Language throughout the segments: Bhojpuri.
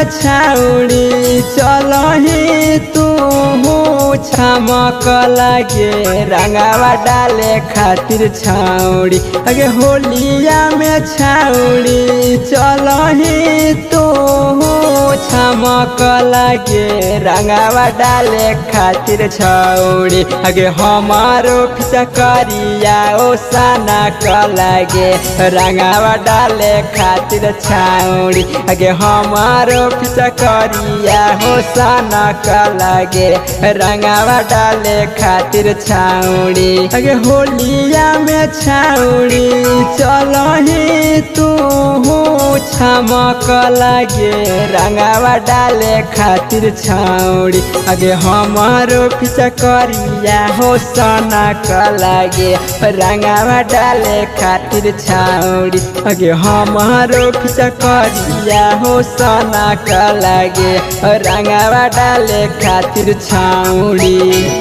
में छाउड़ी चलही तू छमक लगे रंगावा डाले खातिर छाउड़ी अगे होलिया में छाउड़ी चलही तू छमक लगे रंगावा डाले खातिर छाउड़ी अगे हमारो फिचकरिया ओ सना क लगे रंगावा डाले खातिर छाउड़ी अगे हमारो फिचकरिया हो सना क लगे रंगावा डाले खातिर छाउड़ी अगे होलिया में छाउड़ी चलही तू छमक लगे रंगावा डाले खातिर छाउड़ी अगे हमारो फिचकरिया हो सना क लगे रंगावा डाले खातिर छाउड़ी अगे हमारो फिचकरिया हो सना क लगे रंगावा डाले खातिर छाउड़ी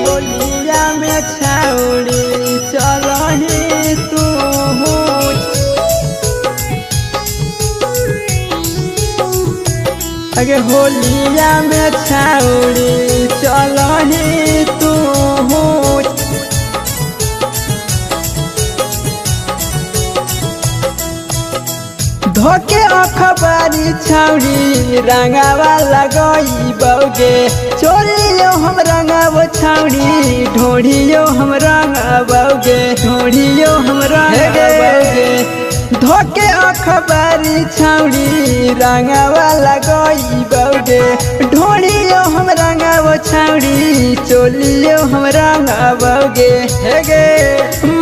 होलिया में छाउड़ी चलही तू अगे होलिया में छाउड़ी चलही तू धोके अखबारी छाउड़ी रंगावा लगई बौगे चोरियो हम रंगावो छाउड़ी ढोढ़ियो हम रंगावोगे ढोढ़ियो हम रंगावोगे धोके अखबारी छाउड़ी रंगावा लगई बौगे ढोढ़ियो हम रंगावो छाउड़ी चोलियो हम रंगावोगे हेगे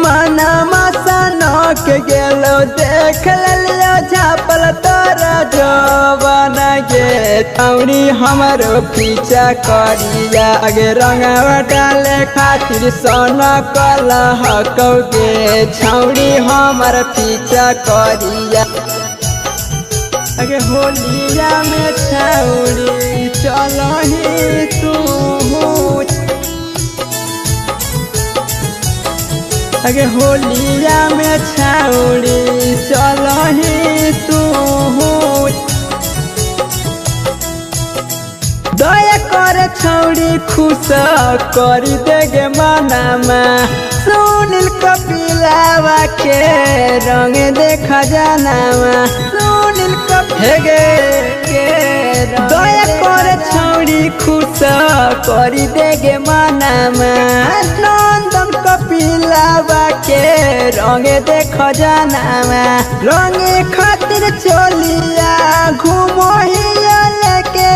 माना मसानो के गेलो देख लियो झापल तोरा जवान गे छाउड़ी हमारो पीछा करिया अगे रंगावा डाले खातिर सोना कला हकौगे छाउड़ी हमार पीछा करिया अगे होलिया में छाउड़ी चलही तू अगे होलिया में छाउड़ी चलही तू दया कर छौड़ी खुश करी देगे मनामा सुनील कपिलावा के रंग देखा जानामा सुनील कपिगे दया कर छौड़ी खुश करी देगे मनामा नंदन कपिलावा के रंग देखा जानामा रंग खातिर चलिया घुमोहिया लेके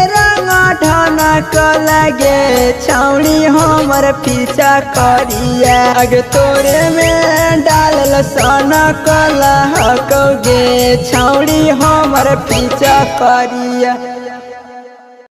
ढनक लगे छौड़ी हमर पीछा करिया अगे तोरे में डालल सनक लहकौगे छौड़ी हमर पीछा करिया।